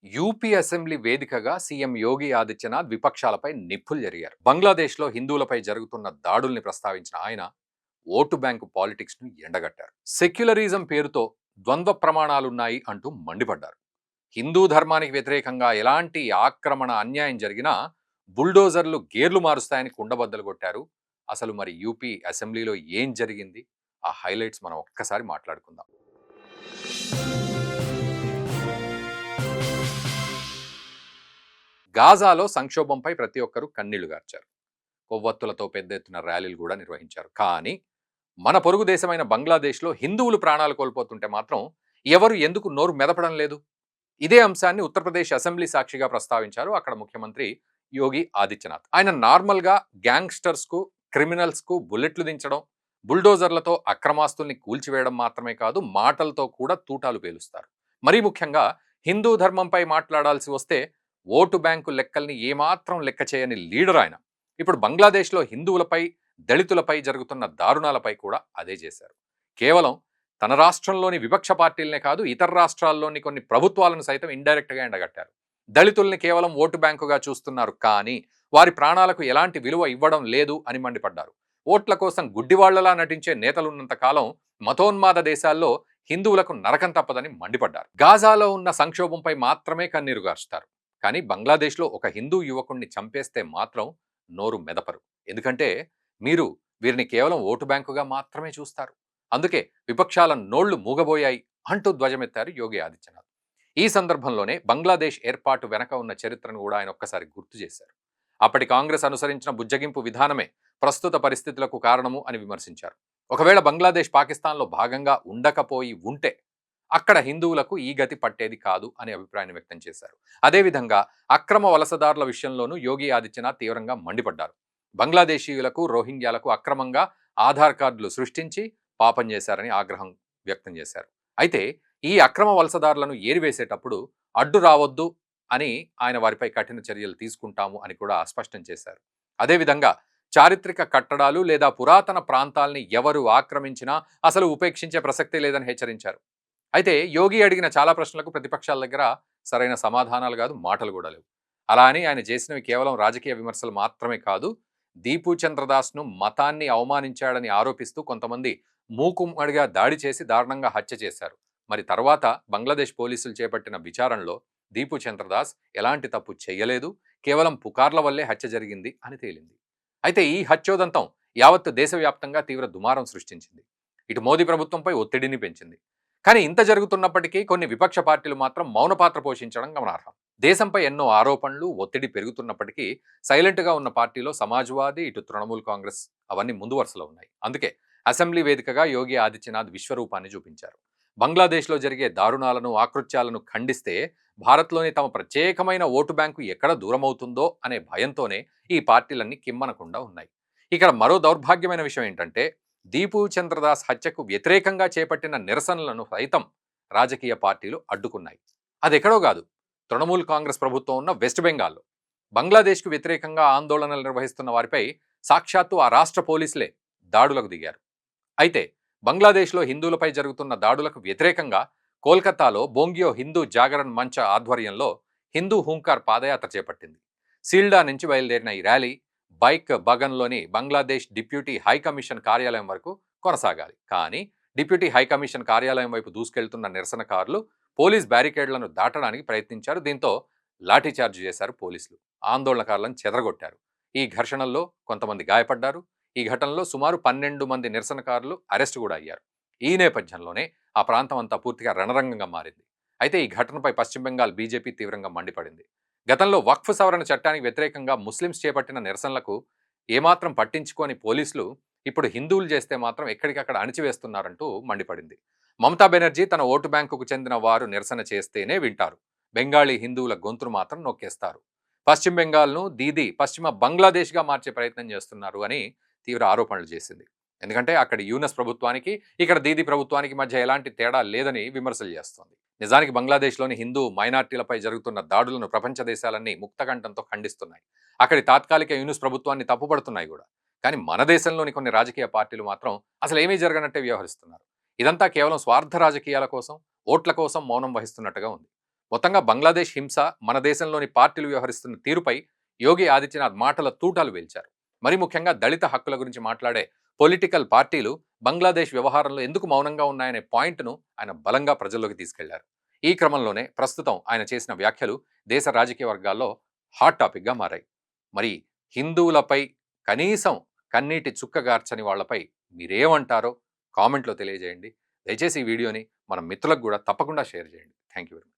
UP assembly వేదికగా CM Yogi Adityanath విపక్షాలపై నిప్పులు జరిగారు. బంగ్లాదేశ్లో హిందువులపై జరుగుతున్న దాడుల్ని ప్రస్తావించిన ఆయన ఓటు బ్యాంకు పాలిటిక్స్ ను ఎండగట్టారు. సెక్యులరిజం పేరుతో ద్వంద్వ ప్రమాణాలున్నాయి అంటూ మండిపడ్డారు. హిందూ ధర్మానికి వ్యతిరేకంగా ఎలాంటి ఆక్రమణ అన్యాయం జరిగినా బుల్డోజర్లు గేర్లు మారుస్తాయని కుండబద్దలు కొట్టారు. అసలు మరి యూపీ అసెంబ్లీలో ఏం జరిగింది? ఆ హైలైట్స్ మనం ఒక్కసారి మాట్లాడుకుందాం. గాజాలో సంక్షోభంపై ప్రతి ఒక్కరూ కన్నీళ్లు గార్చారు. కొవ్వొత్తులతో పెద్ద ఎత్తున ర్యాలీలు కూడా నిర్వహించారు. కానీ మన పొరుగు దేశమైన బంగ్లాదేశ్లో హిందువులు ప్రాణాలు కోల్పోతుంటే మాత్రం ఎవరు ఎందుకు నోరు మెదపడం లేదు? ఇదే అంశాన్ని ఉత్తరప్రదేశ్ అసెంబ్లీ సాక్షిగా ప్రస్తావించారు అక్కడ ముఖ్యమంత్రి యోగి ఆదిత్యనాథ్. ఆయన నార్మల్గా గ్యాంగ్స్టర్స్కు, క్రిమినల్స్కు బుల్లెట్లు దించడం, బుల్డోజర్లతో అక్రమాస్తుల్ని కూల్చివేయడం మాత్రమే కాదు, మాటలతో కూడా తూటాలు పేలుస్తారు. మరీ ముఖ్యంగా హిందూ ధర్మంపై మాట్లాడాల్సి వస్తే ఓటు బ్యాంకు లెక్కల్ని ఏమాత్రం లెక్క చేయని లీడర్ ఆయన. ఇప్పుడు బంగ్లాదేశ్లో హిందువులపై, దళితులపై జరుగుతున్న దారుణాలపై కూడా అదే చేశారు. కేవలం తన రాష్ట్రంలోని విపక్ష పార్టీలనే కాదు, ఇతర రాష్ట్రాల్లోని కొన్ని ప్రభుత్వాలను సైతం ఇండైరెక్ట్గా ఎండగట్టారు. దళితుల్ని కేవలం ఓటు బ్యాంకుగా చూస్తున్నారు, కానీ వారి ప్రాణాలకు ఎలాంటి విలువ ఇవ్వడం లేదు అని మండిపడ్డారు. ఓట్ల కోసం గుడ్డివాళ్లలా నటించే నేతలున్నంత కాలం మతోన్మాద దేశాల్లో హిందువులకు నరకం తప్పదని మండిపడ్డారు. గాజాలో ఉన్న సంక్షోభంపై మాత్రమే కన్నీరు గార్చుతారు, కానీ బంగ్లాదేశ్లో ఒక హిందూ యువకుణ్ణి చంపేస్తే మాత్రం నోరు మెదపరు. ఎందుకంటే మీరు వీరిని కేవలం ఓటు బ్యాంకుగా మాత్రమే చూస్తారు. అందుకే విపక్షాల నోళ్లు మూగబోయాయి అంటూ ధ్వజమెత్తారు యోగి ఆదిత్యనాథ్. ఈ సందర్భంలోనే బంగ్లాదేశ్ ఏర్పాటు వెనక ఉన్న చరిత్రను కూడా ఆయన ఒక్కసారి గుర్తు చేశారు. అప్పటి కాంగ్రెస్ అనుసరించిన బుజ్జగింపు విధానమే ప్రస్తుత పరిస్థితులకు కారణము అని విమర్శించారు. ఒకవేళ బంగ్లాదేశ్ పాకిస్తాన్లో భాగంగా ఉండకపోయి ఉంటే అక్కడ హిందువులకు ఈ గతి పట్టేది కాదు అని అభిప్రాయం వ్యక్తం చేశారు. అదేవిధంగా అక్రమ వలసదారుల విషయంలోనూ యోగి ఆదిత్యనాథ్ తీవ్రంగా మండిపడ్డారు. బంగ్లాదేశీయులకు, రోహింగ్యాలకు అక్రమంగా ఆధార్ కార్డులు సృష్టించి పాపం చేశారని ఆగ్రహం వ్యక్తం చేశారు. అయితే ఈ అక్రమ వలసదారులను ఏరివేసేటప్పుడు అడ్డు రావద్దు అని ఆయన వారిపై కఠిన చర్యలు తీసుకుంటాము అని కూడా స్పష్టం చేశారు. అదేవిధంగా చారిత్రక కట్టడాలు లేదా పురాతన ప్రాంతాల్ని ఎవరు ఆక్రమించినా అసలు ఉపేక్షించే ప్రసక్తే లేదని హెచ్చరించారు. అయితే యోగి అడిగిన చాలా ప్రశ్నలకు ప్రతిపక్షాల దగ్గర సరైన సమాధానాలు కాదు, మాటలు కూడా లేవు. అలా అని ఆయన చేసినవి కేవలం రాజకీయ విమర్శలు మాత్రమే కాదు, దీపు చంద్రదాస్ను మతాన్ని అవమానించాడని ఆరోపిస్తూ కొంతమంది మూకుమ్మడిగా దాడి చేసి దారుణంగా హత్య చేశారు. మరి తర్వాత బంగ్లాదేశ్ పోలీసులు చేపట్టిన విచారణలో దీపు చంద్రదాస్ ఎలాంటి తప్పు చేయలేదు, కేవలం పుకార్ల వల్లే హత్య జరిగింది అని తేలింది. అయితే ఈ హత్యోదంతం యావత్తు దేశవ్యాప్తంగా తీవ్ర దుమారం సృష్టించింది. ఇటు మోదీ ప్రభుత్వంపై ఒత్తిడిని పెంచింది. కానీ ఇంత జరుగుతున్నప్పటికీ కొన్ని విపక్ష పార్టీలు మాత్రం మౌన పాత్ర పోషించడం గమనార్హం. దేశంపై ఎన్నో ఆరోపణలు, ఒత్తిడి పెరుగుతున్నప్పటికీ సైలెంట్గా ఉన్న పార్టీలో సమాజ్వాదీ, ఇటు తృణమూల్ కాంగ్రెస్ అవన్నీ ముందు వరుసలో ఉన్నాయి. అందుకే అసెంబ్లీ వేదికగా యోగి ఆదిత్యనాథ్ విశ్వరూపాన్ని చూపించారు. బంగ్లాదేశ్లో జరిగే దారుణాలను, ఆకృత్యాలను ఖండిస్తే భారత్లోని తమ ప్రత్యేకమైన ఓటు బ్యాంకు ఎక్కడ దూరమవుతుందో అనే భయంతోనే ఈ పార్టీలన్నీ కిమ్మనకుండా ఉన్నాయి. ఇక్కడ మరో దౌర్భాగ్యమైన విషయం ఏంటంటే, దీపు చంద్రదాస్ హత్యకు వ్యతిరేకంగా చేపట్టిన నిరసనలను సైతం రాజకీయ పార్టీలు అడ్డుకున్నాయి. అది ఎక్కడో కాదు, తృణమూల్ కాంగ్రెస్ ప్రభుత్వం ఉన్న వెస్ట్ బెంగాల్లో. బంగ్లాదేశ్కు వ్యతిరేకంగా ఆందోళనలు నిర్వహిస్తున్న వారిపై సాక్షాత్తు ఆ రాష్ట్ర పోలీసులే దాడులకు దిగారు. అయితే బంగ్లాదేశ్లో హిందువులపై జరుగుతున్న దాడులకు వ్యతిరేకంగా కోల్కతాలో బోంగియో హిందూ జాగరణ్ మంచ ఆధ్వర్యంలో హిందూ హూంకార్ పాదయాత్ర చేపట్టింది. సీల్డా నుంచి బయలుదేరిన ఈ ర్యాలీ బైక్ బగన్లోని బంగ్లాదేశ్ డిప్యూటీ హైకమిషన్ కార్యాలయం వరకు కొనసాగాలి. కానీ డిప్యూటీ హైకమిషన్ కార్యాలయం వైపు దూసుకెళ్తున్న నిరసనకారులు పోలీస్ బ్యారికేడ్లను దాటడానికి ప్రయత్నించారు. దీంతో లాఠీచార్జ్ చేశారు పోలీసులు. ఆందోళనకారులను చెదరగొట్టారు. ఈ ఘర్షణల్లో కొంతమంది గాయపడ్డారు. ఈ ఘటనలో సుమారు 12 మంది నిరసనకారులు అరెస్టు కూడా అయ్యారు. ఈ నేపథ్యంలోనే ఆ ప్రాంతం అంతా పూర్తిగా రణరంగంగా మారింది. అయితే ఈ ఘటనపై పశ్చిమ బెంగాల్ బీజేపీ తీవ్రంగా మండిపడింది. గతంలో వక్ఫ్ సవరణ చట్టానికి వ్యతిరేకంగా ముస్లింస్ చేపట్టిన నిరసనలకు ఏమాత్రం పట్టించుకోని పోలీసులు ఇప్పుడు హిందువులు చేస్తే మాత్రం ఎక్కడికక్కడ అణిచివేస్తున్నారంటూ మండిపడింది. మమతా బెనర్జీ తన ఓటు బ్యాంకుకు చెందిన వారు నిరసన చేస్తేనే వింటారు, బెంగాలీ హిందువుల గొంతును మాత్రం నొక్కేస్తారు, పశ్చిమ బెంగాల్ను దీది పశ్చిమ బంగ్లాదేశ్గా మార్చే ప్రయత్నం చేస్తున్నారు అని తీవ్ర ఆరోపణలు చేసింది. ఎందుకంటే అక్కడి యూనస్ ప్రభుత్వానికి, ఇక్కడ దీది ప్రభుత్వానికి మధ్య ఎలాంటి తేడా లేదని విమర్శలు చేస్తోంది. నిజానికి బంగ్లాదేశ్లోని హిందూ మైనార్టీలపై జరుగుతున్న దాడులను ప్రపంచ దేశాలన్నీ ముక్తకంఠంతో ఖండిస్తున్నాయి. అక్కడి తాత్కాలిక యూనస్ ప్రభుత్వాన్ని తప్పుపడుతున్నాయి కూడా. కానీ మన దేశంలోని కొన్ని రాజకీయ పార్టీలు మాత్రం అసలు ఏమీ జరగనట్టే వ్యవహరిస్తున్నారు. ఇదంతా కేవలం స్వార్థ రాజకీయాల కోసం, ఓట్ల కోసం మౌనం వహిస్తున్నట్టుగా ఉంది. మొత్తంగా బంగ్లాదేశ్ హింస, మన దేశంలోని పార్టీలు వ్యవహరిస్తున్న తీరుపై యోగి ఆదిత్యనాథ్ మాటల తూటాలు వేల్చారు. మరి ముఖ్యంగా దళిత హక్కుల గురించి మాట్లాడే పొలిటికల్ పార్టీలు బంగ్లాదేశ్ వ్యవహారంలో ఎందుకు మౌనంగా ఉన్నాయనే పాయింట్ను ఆయన బలంగా ప్రజల్లోకి తీసుకెళ్లారు. ఈ క్రమంలోనే ప్రస్తుతం ఆయన చేసిన వ్యాఖ్యలు దేశ రాజకీయ వర్గాల్లో హాట్ టాపిక్గా మారాయి. మరి హిందువులపై కనీసం కన్నీటి చుక్కగార్చని వాళ్ళపై మీరేమంటారో కామెంట్లో తెలియజేయండి. దయచేసి ఈ వీడియోని మన మిత్రులకు కూడా తప్పకుండా షేర్ చేయండి. Thank you very much.